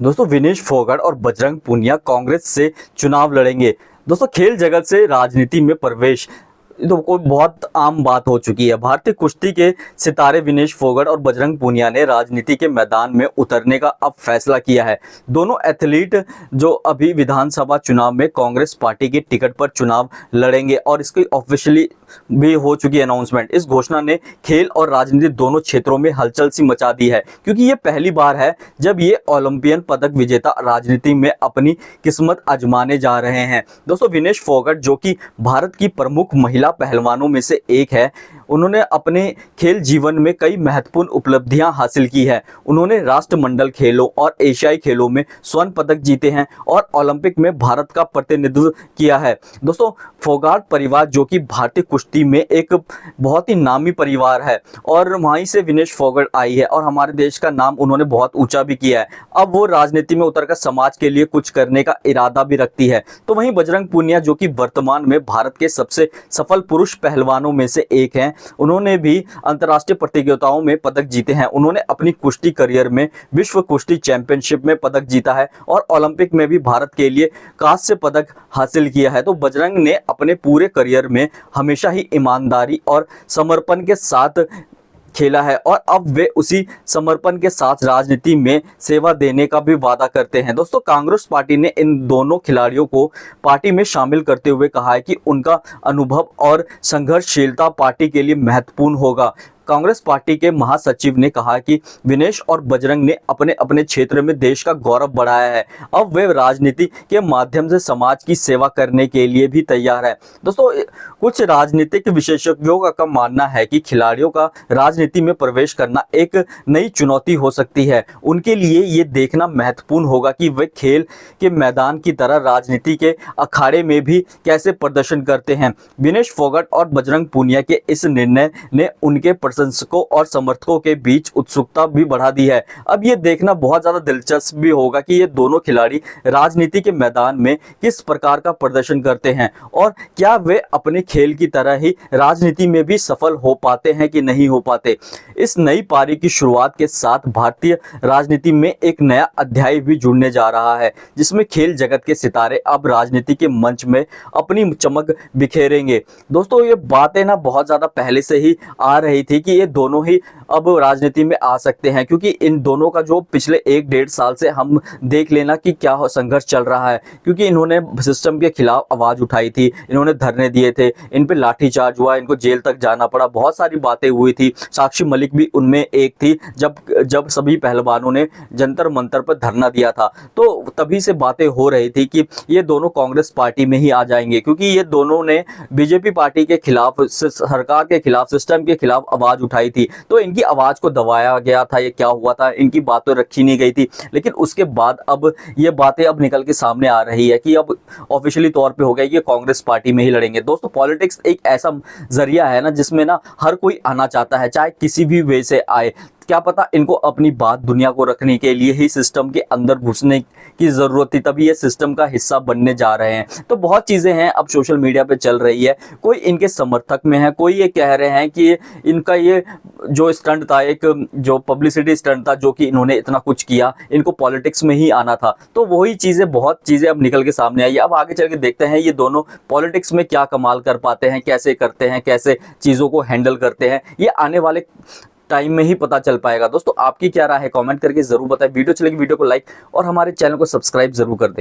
दोस्तों विनेश फोगाट और बजरंग पूनिया कांग्रेस से चुनाव लड़ेंगे। दोस्तों खेल जगत से राजनीति में प्रवेश तो कोई बहुत आम बात हो चुकी है। भारतीय कुश्ती के सितारे विनेश फोगाट और बजरंग पूनिया ने राजनीति के मैदान में उतरने का अब फैसला किया है। दोनों एथलीट जो अभी विधानसभा चुनाव में कांग्रेस पार्टी की टिकट पर चुनाव लड़ेंगे और इसकी ऑफिशियली भी हो चुकी अनाउंसमेंट। इस घोषणा ने खेल और राजनीति दोनों क्षेत्रों में हलचल सी मचा दी है, क्योंकि ये पहली बार है जब ये ओलंपियन पदक विजेता राजनीति में अपनी किस्मत आजमाने जा रहे हैं। दोस्तों विनेश फोगाट जो कि भारत की प्रमुख महिला पहलवानों में से एक है, उन्होंने अपने खेल जीवन में कई महत्वपूर्ण उपलब्धियां हासिल की है। उन्होंने राष्ट्रमंडल खेलों और एशियाई खेलों में स्वर्ण पदक जीते हैं और ओलंपिक में भारत का प्रतिनिधित्व किया है। दोस्तों फोगाट परिवार जो कि भारतीय कुश्ती में एक बहुत ही नामी परिवार है और वहीं से विनेश फोगाट आई है और हमारे देश का नाम उन्होंने बहुत ऊंचा भी किया है। अब वो राजनीति में उतरकर समाज के लिए कुछ करने का इरादा भी रखती है। तो वहीं बजरंग पूनिया जो कि वर्तमान में भारत के सबसे सफल पुरुष पहलवानों में से एक हैं, उन्होंने भी अंतर्राष्ट्रीय प्रतियोगिताओं में पदक जीते हैं। उन्होंने अपनी कुश्ती करियर में विश्व कुश्ती चैंपियनशिप में पदक जीता है और ओलंपिक में भी भारत के लिए कांस्य पदक हासिल किया है। तो बजरंग ने अपने पूरे करियर में हमेशा ही ईमानदारी और समर्पण के साथ खेला है और अब वे उसी समर्पण के साथ राजनीति में सेवा देने का भी वादा करते हैं। दोस्तों कांग्रेस पार्टी ने इन दोनों खिलाड़ियों को पार्टी में शामिल करते हुए कहा है कि उनका अनुभव और संघर्षशीलता पार्टी के लिए महत्वपूर्ण होगा। कांग्रेस पार्टी के महासचिव ने कहा कि विनेश और बजरंग ने अपने अपने क्षेत्र में देश का गौरव बढ़ाया है। अब वे राजनीति के माध्यम से समाज की सेवा करने के लिए भी तैयार है। दोस्तों कुछ राजनीतिक विशेषज्ञों का मानना है कि खिलाड़ियों का राजनीति में प्रवेश करना एक नई चुनौती हो सकती है। उनके लिए ये देखना महत्वपूर्ण होगा कि वे खेल के मैदान की तरह राजनीति के अखाड़े में भी कैसे प्रदर्शन करते हैं। विनेश फोगाट और बजरंग पूनिया के इस निर्णय ने उनके प्रशंसकों और समर्थकों के बीच उत्सुकता भी बढ़ा दी है। अब ये देखना बहुत ज्यादा दिलचस्प भी होगा कि ये दोनों खिलाड़ी राजनीति के मैदान में किस प्रकार का प्रदर्शन करते हैं और क्या वे अपने खेल की तरह ही राजनीति में भी सफल हो पाते हैं कि नहीं हो पाते। इस नई पारी की शुरुआत के साथ भारतीय राजनीति में एक नया अध्याय भी जुड़ने जा रहा है, जिसमें खेल जगत के सितारे अब राजनीति के मंच में अपनी चमक बिखेरेंगे। दोस्तों ये बातें ना बहुत ज्यादा पहले से ही आ रही थी कि ये दोनों ही अब राजनीति में आ सकते हैं, क्योंकि इन दोनों का जो पिछले 1-1.5 साल से हम देख लेना कि क्या संघर्ष चल रहा है। क्योंकि इन्होंने सिस्टम के खिलाफ आवाज उठाई थी, इन्होंने धरने दिए थे, इन पे लाठीचार्ज हुआ, इनको जेल तक जाना पड़ा, बहुत सारी बातें हुई थी। साक्षी मलिक भी उनमें एक थी जब सभी पहलवानों ने जंतर मंतर पर धरना दिया था। तो तभी से बातें हो रही थी कि ये दोनों कांग्रेस पार्टी में ही आ जाएंगे, क्योंकि ये दोनों ने बीजेपी पार्टी के खिलाफ, सरकार के खिलाफ, सिस्टम के खिलाफ आवाज उठाई थी। तो इनकी आवाज को दबाया गया था, ये क्या हुआ था, इनकी बात तो रखी नहीं गई थी। लेकिन उसके बाद अब ये बातें अब निकल के सामने आ रही है कि अब ऑफिशियली तौर पे हो गया कि कांग्रेस पार्टी में ही लड़ेंगे। दोस्तों पॉलिटिक्स एक ऐसा जरिया है ना जिसमें ना हर कोई आना चाहता है, चाहे किसी भी वे से आए। क्या पता इनको अपनी बात दुनिया को रखने के लिए ही सिस्टम के अंदर घुसने की जरूरत थी, तभी ये सिस्टम का हिस्सा बनने जा रहे हैं। तो बहुत चीजें हैं अब सोशल मीडिया पे चल रही है। कोई इनके समर्थक में है, कोई ये कह रहे हैं कि इनका ये जो स्टंट था, एक जो पब्लिसिटी स्टंट था, जो कि इन्होंने इतना कुछ किया, इनको पॉलिटिक्स में ही आना था। तो वही चीजें, बहुत चीजें अब निकल के सामने आई है। अब आगे चल के देखते हैं ये दोनों पॉलिटिक्स में क्या कमाल कर पाते हैं, कैसे करते हैं, कैसे चीजों को हैंडल करते हैं, ये आने वाले टाइम में ही पता चल पाएगा। दोस्तों आपकी क्या राय है, कमेंट करके जरूर बताएं। वीडियो चलेगी, वीडियो को लाइक और हमारे चैनल को सब्सक्राइब जरूर कर दें।